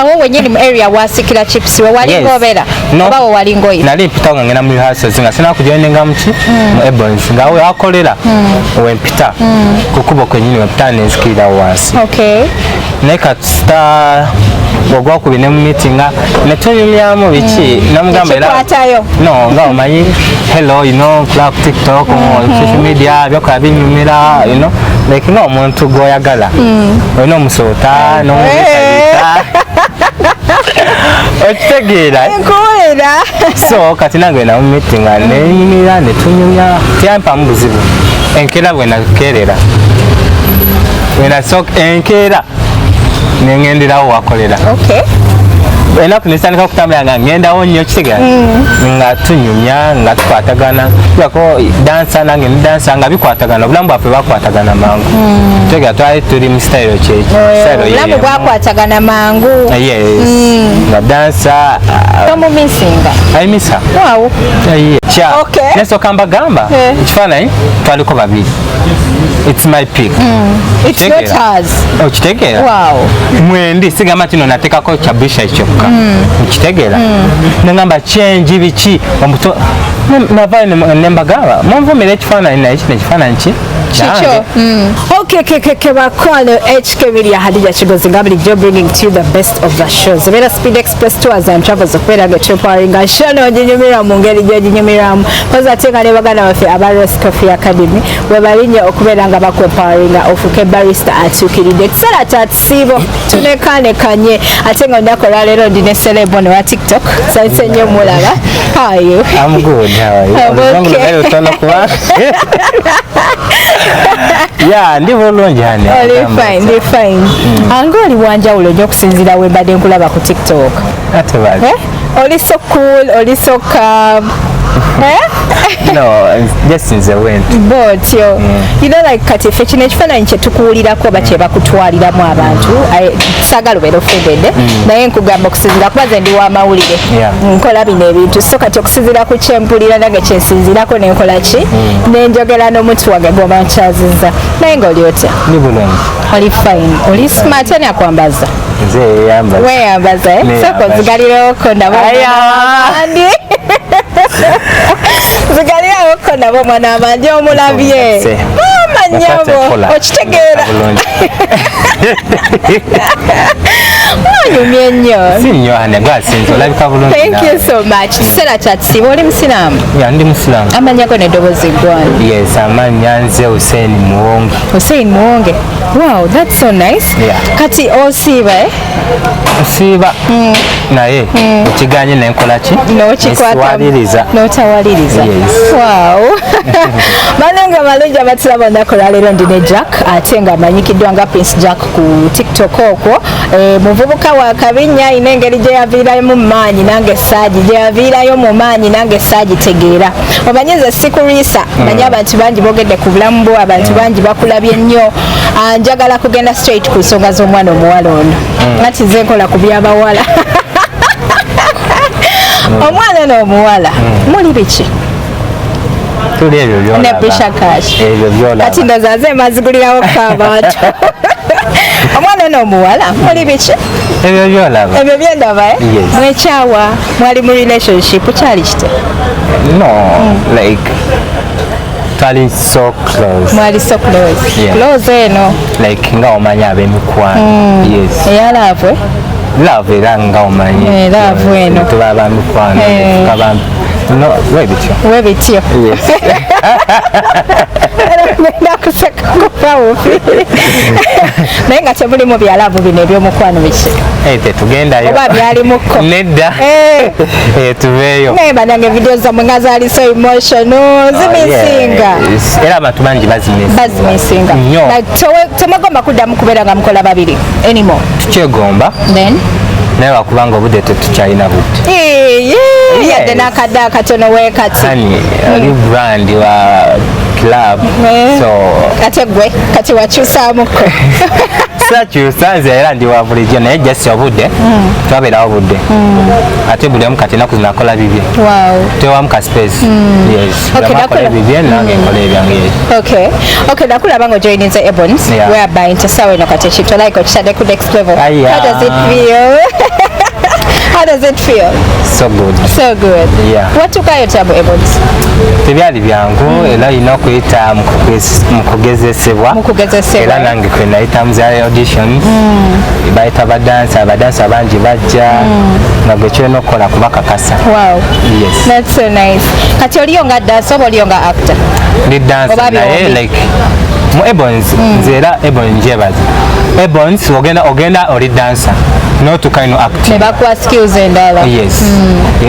Awo wenyini mu area wa Sikira chips we wali ngobera oba wo wali ngoyi nali mpita ngena mu rehearsal zinga sina kujoininga muki mu Ebons ngawe akolera we mpita kukubo kwenyini we mpita neskira wansi okay neka star bogwa ku bine mu meeting ne tunyumyamu biki namugamba era no ngawo manyi hello you know club TikTok social media byako binyumira you know like no muntu goyagala no musota no Ochitegera so kati nange na meeting ne nyumira ne tunyumya tyampa mubuzibu enkera bwena kerera wena sok enkera nengendera wakolera okay ena kunisandika kutambula ngenda onyo kitegera nga tunyumya nga tukwatagana yako dansa nange dansa nga bikwatagana bulambu afe bakwatagana mangu tegera twali tuli mu style chechi style bulambu bakwatagana mangu yes nga dansa tomu misinga ai misa wow yeah okay neso kamba gamba kifana twaliko babiri it's my pick it's not ours ochitegera wow mwendi sigama tino nateka ko cha Brisher ichoka uchitegera ngamba change biki omuto navaye nembagaba mumvumire kifana ina iki nekifana nki chicho okay bakwano HK Media Hadija Chigozi ngabili job bringing to you the best of the shows Vera Speed Express tours and travels okwera getoperinga shono jinyumira mu ngeri jinyumira koza tenga ne bagana bafe Abaros Coffee Academy we balinye okubera nga bakwepoweringa ofuke barista atukiride tsala tatsibo tunekane kanye atenga ndakola lero ndine celeb on wa TikTok sanse nyo mulaba how are you I'm good how are you yeah ndivyo lonjane ndi fine angoli wanja ulo nyo kusinzira we bade nkulaba ku TikTok atebali oli so cool oli so calm no just in the wind but you know like kati fechine chifana nche tukuulirako bache bakutwalira mu abantu sagalo bero fedede naye nkugamba okusinzira kubaze ndi wa mawulire nkola bino ebintu so kati okusinzira ku kyempulira nange kyensinzirako nenkola ki nenjogera n'omuntu wange goma nchaziza naye nga oli otya ni bulungi oli fine oli smart ani akwambaza nze yambaza we yambaza soko zigalireko ndabo andi zigalira okona bo mwana amanje omulabye manyabo okitegeera Nyumyenyo sinyo ane gwasinzo labika bulungi thank you so much sera chatsibo oli musiramu ya ndi musiramu amanya ko ne dobozi gwani yes amanya nze Hussein Muwonge wow that's so nice kati osiba siba naye ukiganye nenkola ki n'otawaliriza wow bananga malunja batulaba nakola lero ndine Jack ate nga amanyikiddwa nga Prince Jack ku TikTok okwo muvubuka wa kabinya inengeri gye yaviirayo mu maanyi nange saaji gye yaviirayo mu maanyi nange saaji tegeera obanyize sikurisa manya abantu bangi bogedde ku bulamu bwo abantu bangi bakulabye nnyo njagala kugenda straight ku nsonga z'omwana omuwala ono ati nze nkola ku byabawala omwana n'omuwala muli biki tuli ebyo byolaba ne Brisher Kash ebyo byolaba kati ndazaze mazigulirawo k'abantu omwana n'omuwala muli biki ebyo byolaba ebyo byendaba mwekyawa mwali mu relationship kyali kite no like twali so close mwali so close close eno like nga omanya ab'emikwano yes eyalave love era nga omanyi love eno tubaba mikwano tukaba no webityo yes nakuseka kufawo naye nga temuli mu byalavu bino ebyomukwano biki tetugendayo oba byalimuko nedda tubeeyo naye banange video zammwe nga zaali so emotional zimisinga era abantu bangi bazimisinga temwegomba kuddamu kubeera nga mukola babiri anymore tukyegomba then naye wakubanga obudde tetukyalina budde yadde n'akadde akatono weekati ali brand wa club so ate gwe kati wakyusaamuko sakyusa nze era ndi wa bulijjo naye just obudde twabeerawo budde ate buli omu kati ennaku zinakola bibye tewamu ka space akola bibye nange nkola ebyange nakulaba nga ojoininze Ebons whereby nti essaawa eno kati ekitto like okitadde ku next level. How does it feel? How does it feel? So good. So good. Yeah. Watuukayo tabu Ebons? Tebyali byangu era olina okuyita mu kugezesebwa era nange kwe nayita mu za audition bayita abadansa bangi bajja nga gwe kyolina okukola kubakakasa. Wow. Yes. That's so nice. Kati oliyo nga dansa oba oliyo nga actor? Ndi dansa naye like mu Ebons nze era Ebons njebaza Ebons ogenda oli dansa not to kind of act. Nebakuwa skills endala. Yes.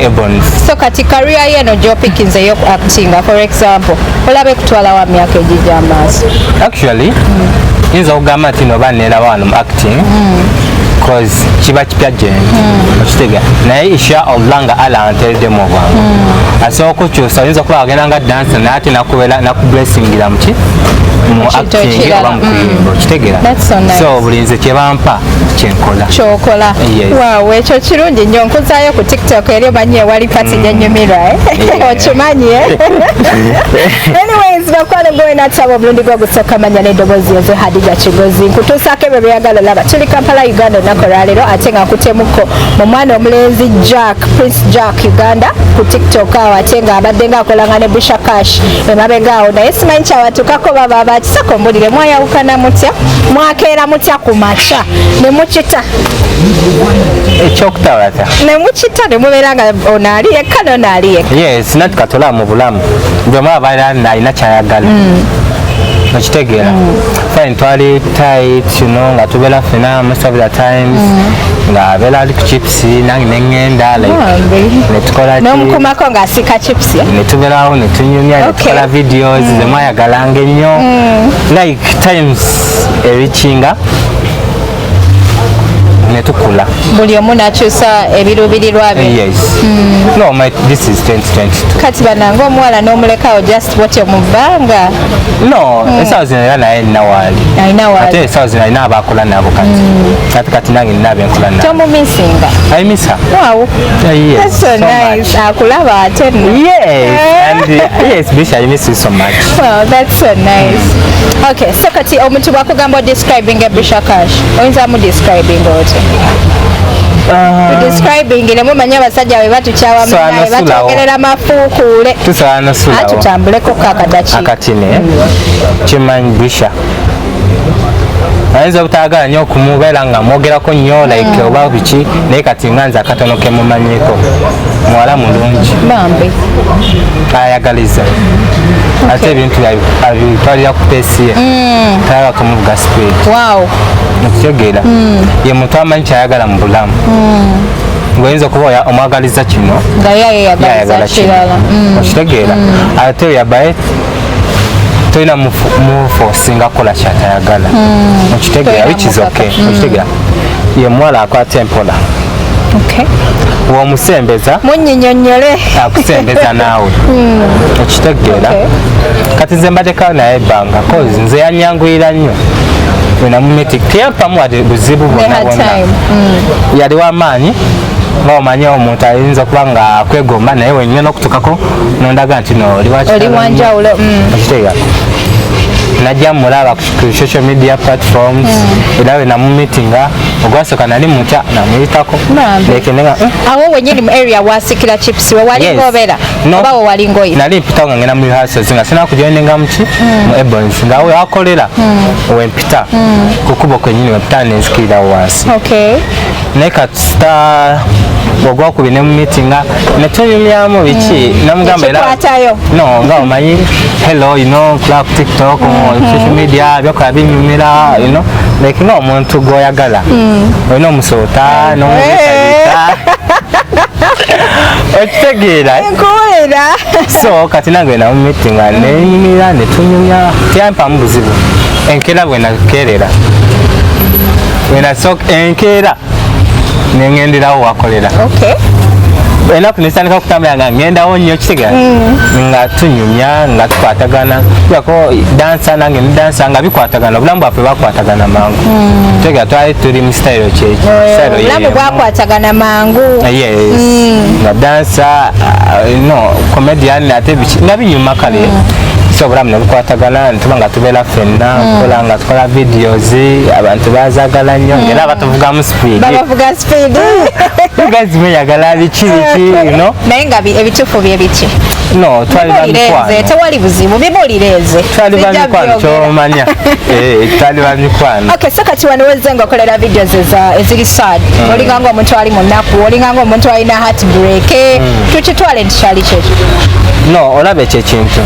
Ebons. So kati career yeno gy'opikkinze yo acting for example olabe kutwala wa myaka egijja amaaso? Actually nza okugamba nti noba neerawo wano mu acting because kiba kipya gyendi okitega naye isha Allah nga ala antereddemu obwangu asooka okukyusa oyinza okuba wagenda nga dansa naye ate nakublessingira muki mu acting oba mu kuyimba okitegera so buli nze kyebampa kyenkola kyokola. Wow, ekyo kirungi nnyo. Nkuzaayo ku TikTok eri omanyi ewali pati gy'ennyumirwa okimanyi anyways bakwano gwe nataba obulungi gw'ogusooka manya n'eddoboozi ezo Hadija Kigozi nkutuusaako ebyo byeyagala olaba tuli Kampala Uganda olunaku olwaleero ate nga nkutemuko mu mwana omulenzi Prince Jack Uganda ku TikTok awo ate nga abadde ng'akolanga ne Brisher Kash emabega awo naye simanyi kyawatuukako baba bakisako mbulire mwayawukana mutya mwakeera mutya ku makya ne mukita ekyokutawata ne mukita ne mubeera nga onaali yekka n'onaali yekka. Yes, nati katola mu bulamu buli omu abaera alina kyayagala okitegeera fine twali tight nga tubeera fena most of the times nga abeera ali ku chips nange neŋŋenda netukola n'omukumako ng'asika chips netubeerawo netunyumya netukola videos zemwayagalanga ennyo like times ebikinga netukula buli omu nakyusa ebiruubirirwa bye. Yes. No, this is 2022. Kati bananga omuwala n'omulekawo just bwotyo mu bbanga? No, essaawa zino era naye nina waali ate essaawa zino alina abakola nabo kati nange nina abenkola nabo. Tomumisinga? I miss her. Wow. Yes, that's so nice. Akulaba ate nno. Yes. And yes, Brisher, I miss you so much. Wow, that's so nice. Okay, so kati omuntu bwakugamba describing a Brisher Kash oyinza mu describing oti? Describing ile mumanya abasajja bwe batukyawa munaye batogerera mafuukuule tusobola nosulawo atutambuleko kakadaki akatine kimanyi Brisher ayinza obutaagala nnyo okumubeera nga mwogerako nnyo like oba biki naye kati nga nze akatono kemumanyiko muwala mulungi bambi ayagaliza ate ebintu abitwalira ku peesi ye tayagala kumuvuga speed okitegeera ye muntu amanyi kyayagala mu bulamu ng'oyinza okuba omwagaliza kino nga yayagala kirala okitegeera ate yabaye tolina mufosinga kukola kyatayagala okitegeera which is okay okitegeera ye muwala akwata empola w'omusembeza munyinyonnyole akusembeza naawe okitegeera kati nze mbaddeko naye ebbanga kozi nze yanyanguyira nnyo wenamumeti teyampamu wadde buzibu bwonna bwonna yali w'amaanyi nga omanyi omuntu ayinza okuba nga akwegomba naye wenyina n'okutukako nondaga nti no oli wanjawulo okitegeera najja mulaba ku social media platforms era we namumitinga ogwasooka nali mutya namuyitako lekenenga awo wenyini mu area wa Sikira chips we wali ngobera oba we wali ngoyi nali mpita nga ngenda mu rehearsals nga sina kujoininga muki mu Ebons nga we akolera wempita kukubo kwenyini wempita nenzikirira wansi naye katusita ogwakubiri ne mu meetinga netunyumyamu biki namugamba era no nga omanyi hello you know club TikTok social media byokola binyumira you know like nga omuntu gwoyagala olina omusoota n'omuyita okitegeera so kati nange namu meetinga nenyumira netunyumya teyampamu buzibu enkeera bwenakeerera bwenasooka enkeera nengenderawo wakolera enaku nisandika okutambula nga ngendawo nnyo kitega nga tunyumya nga tukwatagana yako dansa nange dansa nga bikwatagana obulamu bwaffe bakwatagana mangu kitega twali tuli mu style kyeki obulamu bwakwatagana mangu yes nga dansa no comedian ate nga binyuma kale so obulamu ne bukwatagana nituba nga tubeera ffenna kola nga tukola videos abantu bazagala nnyo ngera batuvugamu speed babavuga speed guys mweyagala biki no naye nga ebituufu bye biki no twali bamikwano tewali buzibu bibulireze twali bamikwano kyomanya twali bamikwano okay so kati wano wezze nga okolera videos eziri sad olinga nga omuntu ali mu nnaku olinga nga omuntu alina heartbreak tukitwale ntikyali kyekyo no olaba ekyo ekintu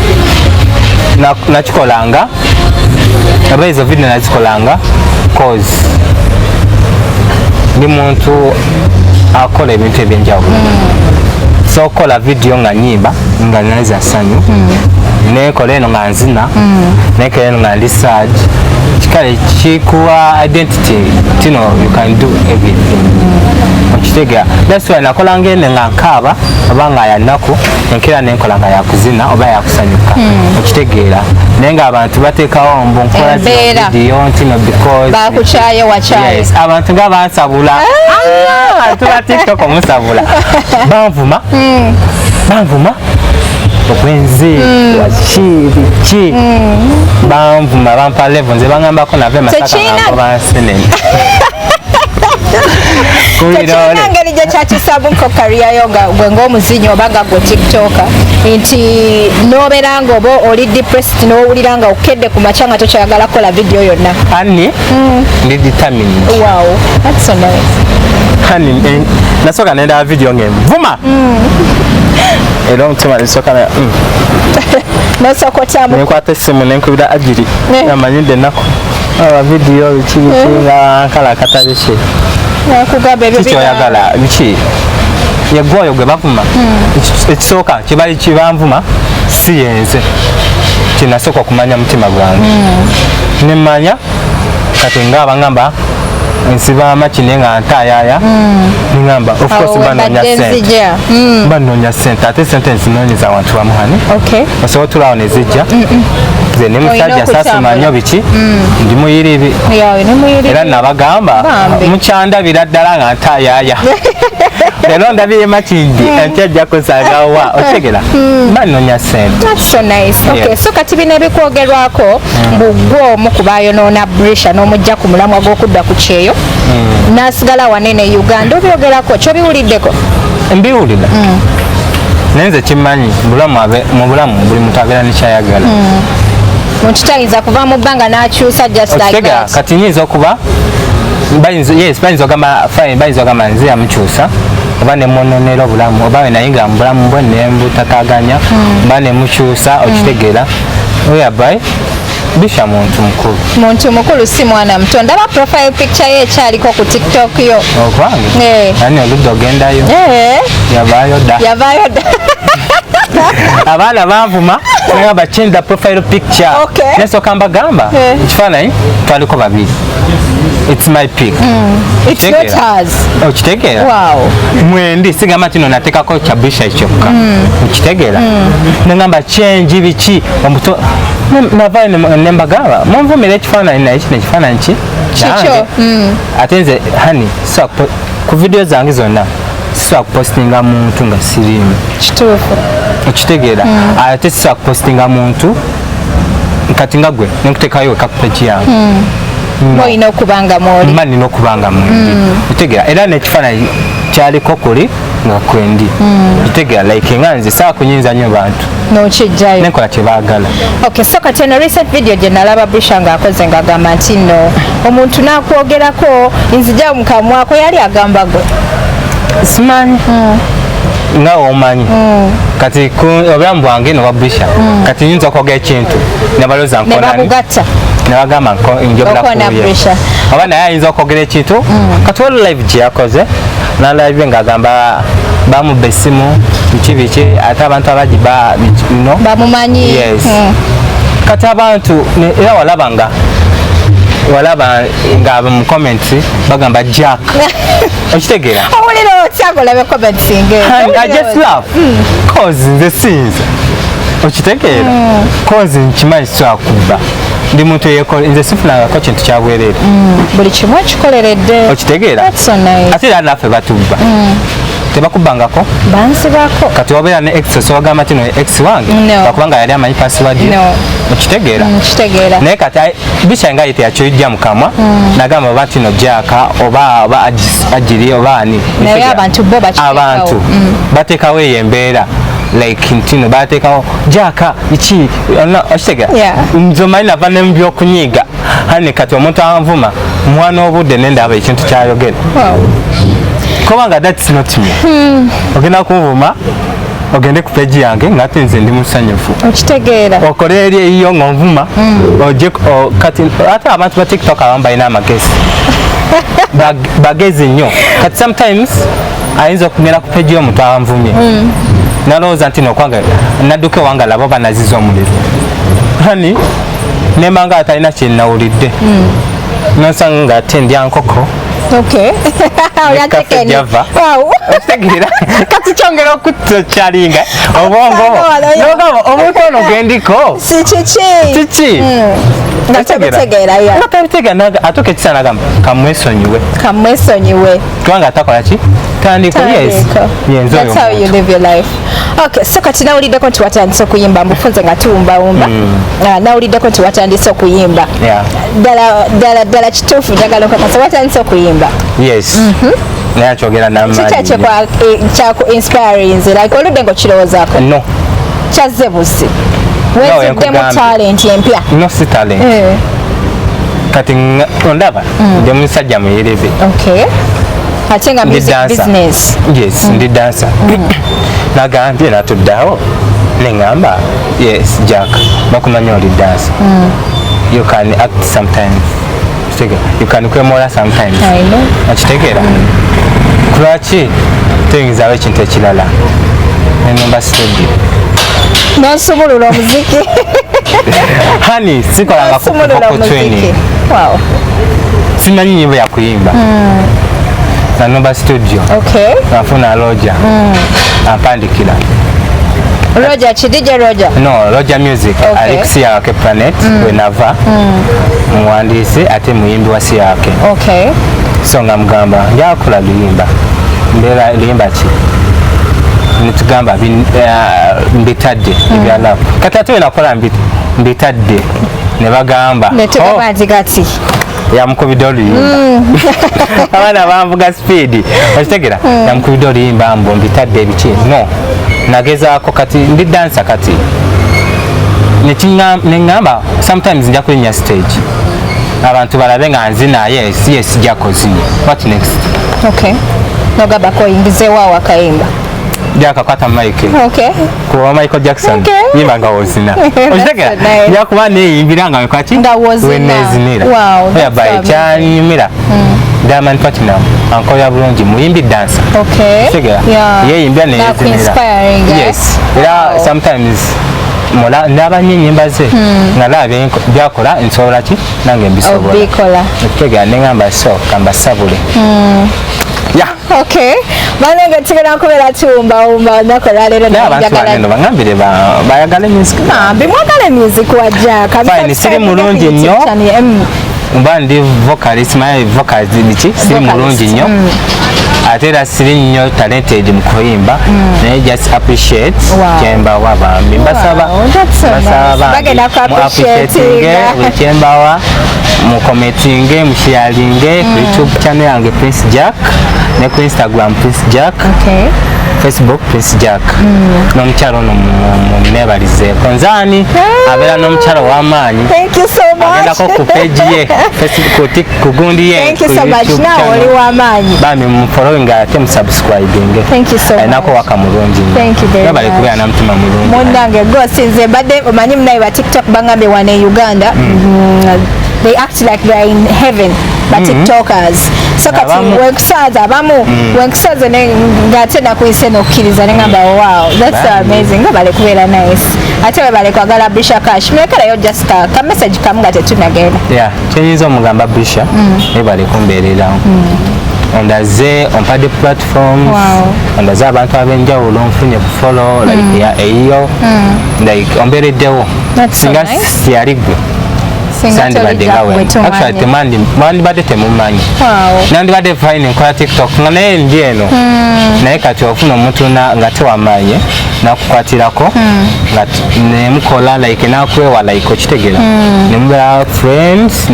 nakikolanga oba ezo video nazikolanga cause ndi muntu akola ebintu ebyenjawulo so okola video nga nyimba nga naliza sanyu nekola eno nga nzina nekola eno nga ndi sad kikale kikuwa identity tino you can do everything okitega that's why nakolanga ene nga nkaaba oba nga yanaku enkera nenkola nga yakuzina oba yakusanyuka okitegeera naye nga abantu bateekawo mbu nkola video ntino because bakucaye wacaye yes abantu nga bansabula tubatiktok omusabula banvuma okwenzi waki banvuma bampa level nze bangambako nave masaka nga bansenene tekirina ngeri gye kyakisabu nko kariyayo nga gwe ng'omuzinyi oba nga gwe tiktoka nti n'obeera nga oba oli depressed n'owulira nga okedde ku makya nga tokyayagala kukola video yonna ani ndi determined wow that's so nice hani nasooka nendaba video ngenvuma era omutima nisooka nosokotamu nenkwata essimu nenkubira agiri amanyidde ennaku aba video biki nga nkala akatale ki nakugamba ebyo kikyoyagala biki yegwoyo gwe bavuma ekisooka kibali kibanvuma si yenze kinasooka okumanya mutima gwange nemanya kati ngaabangamba nsiba makine nga ntayaya ningamba of course banonya sente ate sente nzinonyeza abantu bamuhane osobola otulawo nezijja ze ne musajja sasoma nnyo biki ndi muyiribi era nabagamba mukyandabira ddala nga ntayaya lero ndabire makindi anti ajja kusagawa otegera banonya sente so kati bino ebikwogerwako mbugwe omu kubayonoona Brisher n'omujja ku mulamwa gw'okudda ku kyeyo nasigala wanene Uganda obyogerako kyobiwuliddeko mbiwulira naye nze kimanyi mu bulamu buli muntu abeera nekyayagala muntu tayinza kuva mu bbanga n'akyusa just like that kati nyinza okuba bayinza ogamba nze yamukyusa oba nemunonera obulamu oba wenayingira mu bulamu bwe nembutataganya oba nemukyusa okitegeera oyabai Brisher muntu mukulu si mwana muto ndaba profile picture ye ekyaliko ku tiktok yo okwange ani oludda ogendayo yavaayo dda abaana banvuma nga bakinda profile picture nesooka mbagamba ekifaananyi twaliko babiri it's my pic okitegeera mwendi sigamba kino nateekako kya Brisher kyokka okitegeera nengamba kyenji biki navayo nembagamba munvumira ekifaananyi naye kino ekifaananyi kikyo ate nze hani ku video zange zonna sisobola kupostinga muntu nga sirimu kituufu okitegeera ate sisobola kupostinga muntu kati nga gwe nenkuteekayo weka ku page yange olina okubanga mwendi otegeera era nekifaananyi kyaliko kuli nga kwendi otegeera like nga nze saa kunyinza nnyo bantu nokijjayo nenkola kyebaagala so kati eno recent video gye nalaba Brisher ng'akoze ng'agamba nti nno omuntu n'akwogerako nzija mu kamwako yali agamba gwe simanyi nga omanyi kati obulamu bwange noba Brisher kati nyinza okwogera ekintu nebaloza nkonani nebagamba njogerakuye oba naye ayinza okwogera ekintu kati waliwo live gye yakoze nalive ng'agamba bamubba essimu biki ate abantu abagi bamumanyi kati abantu era walaba nga walaba nga mu comments bagamba Jack okitegeera owulira otyakola be comments ng'ezo I just laugh cause the scenes okitegeera cause nkimanyi twakuba ndi muntu yekola nze sifunangako kintu kyabwereere buli kimu ekikoleredde okitegeera ate era naffe batubba tebakubangako bansibako kati wabeera ne ex sobagamba ti no ex wange bakubanga yali amanyi password okitegeera naye kati Brisher nga yite yakyoyijja mukamwa nagamba oba nti no Jaaka oba agiri oba ani naye abantu bo abantu bateekawo eyo embeera like ntino bateekawo Jaaka iki okitegeera nze omanyi nava ne mu byokunyiiga hani kati omuntu anvuma mwana obudde nendaba ekintu kyayogera kubanga that's not me ogenda kunvuma ogende ku page yange ngate nze ndi musanyufu okitegeera okole eri eyo ngonvuma oje kati ate abantu ba TikTok abamba balina amagezi bagezi nnyo kati sometimes ayinza okugenda ku page y'omuntu anvumye nalowooza nti nokwanga nadduke wange labo banaziza omuliro hani nembanga atalina kyenawulidde nosanga nga ate ndya nkoko java otegeera kati kyongera okukyalinga obwongo nogamba omuntu ono gendiko kiki nga tabitegeera ate ekisa nagamba kamwesonyiwe kubanga atakola ki tandika yenza that's how you live your life. Okay, so kati nawuliddeko nti watandise okuyimba mbufunze nga tuwumbawumba nawuliddeko nti watandise okuyimba ddala kituufu njagala okakasa watandise okuyimba yes naye akyogera namaanyi kyaku inspiring like oludde ng'okirowoozaako no kyazze buzi weezuddemu talent empya no si talent kati ondaba ndi musajja muyerebe ate nga music business yes ndi dancer nagambye natuddawo neŋŋamba yes Jack bakumanya oli dancer you can act sometimes you can kwemola sometimes okitegeera kulwaki tuyingizawo ekintu ekirala nenomba studio nosumulula omuziki hani sikolangako vocal training simanyi nyimbo yakuyimba nanomba studio nafuna Roger ampandikira Roger kidije Roger no Roger music Alexi yake planet wenava muwandiisi ate muyimbi wasi yake so nga mugamba njakula luyimba mbeera luyimba ki nitugamba mbitadde ebyalavu kati ate wenakola mbitadde ne bagamba kati yamukubidde oluyimba abaana banvuga speed okitegeera yamukubidde oluyimba mbu mbitadde ebiki no nagezaako kati ndi dansa kati neŋŋamba sometimes nja kulinnya stage abantu balabe nga nzina yes jakozinye what next nogamba koyingizeewo akayimba jakakwata mike kuba Michael Jackson yimba nga wozina okitegeera njakuba neyimbira nga wekwaki wenezinira oyabaye kyanyumira Diamond Platinum ankola bulungi muyimbi dancer okitegeera yeyimbira neyezinira era sometimes ndabanye enyimba ze nalaba byakola nsobola ki nange mbisobola okitegeera neŋŋamba so kamba sabule banenge tigera nkubeera tuwumbawumba olunaku olwaleero bangambire bayagala music bimwagala music wa Jack siri mulungi nnyo mba ndi vocalist maye vocals biki siri mulungi nnyo ate era siri nnyo talented mu kuyimba naye just appreciate kyembawa bambi mbasaba kyembawa mukometinge musharinge ku YouTube channel yange Prince Jack ne ku Instagram Prince Jack Facebook Prince Jack n'omukyalo ono munebalize konzani abeera n'omukyalo w'amaanyi agendako ku page ye Facebook ku gundi ye thank you so much now oli w'amaanyi bami mufollowing ate musubscribing ayinako waka mulungi bali kubeera n'omutima mulungi munnange gosinze badde omanyi munaye ba TikTok bangambye wane Uganda they act like they're in heaven ba tiktokers so kati wenkusaza abamu wenkusaza ngate nakuyise nokkiriza nengamba wow that's so amazing nga bale kubeera nice ate we bale kwagala Brisher Kash mekalayo just ka message kamu nga tetunagenda kyenyinza omugamba Brisher naye bale kumbeererawo ondaze ompadde platforms ondaze abantu ab'enjawulo nfunye ku follow like eyo like ombeereddewo singa siyali gwe sandibadde nga we actually mwandibadde temumanyi nandibadde fine nkola tiktok nga naye ndi eno naye kati ofuna omuntu nga tewamanye nakukwatirako nga nemukola like nakwewa like okitegera nemubeera friends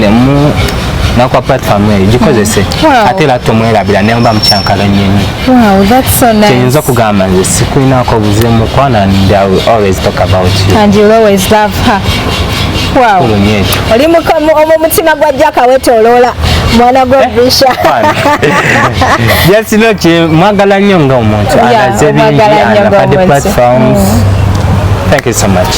nakwa platform eyo gikozese ate era tomwerabira nemuba mukyankalanye nnyo kyeyinza okugamba nze sikulinako buze Mukwano and I will always talk about you and you'll always love her. Wow. Oli mutima gwa Jaka wetoloola mwana gwa Brisher. Yes, no, mwagala nnyo nga omuntu alaze bingi anapadde platforms. Thank you so much.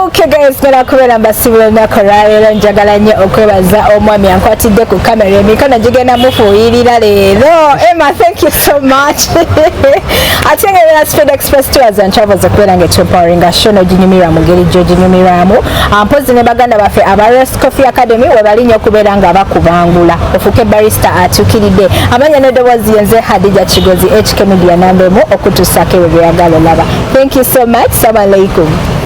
Okay guys, gonna kubera mbasibula nakolera njagala nnyo okwebaza omwami ankwatidde ku kamera emikono gigenda mufuuyirira leero. Emma, thank you so much. Ate ng'era Speed Express Tours and Travels okubeera ng'ekyempoweringa shono ginyumira mu ngeri gyo ginyumiramu mpozi ne baganda baffe aba Rest Coffee Academy we bali nnyo okubeera nga bakubangula ofuuke barista atuukiridde amanya n'eddoboozi yenze Hadija Kigozi HK Media nambemu okutuusaako ebyo byeyagala olaba. Thank you so much. Assalamu alaikum.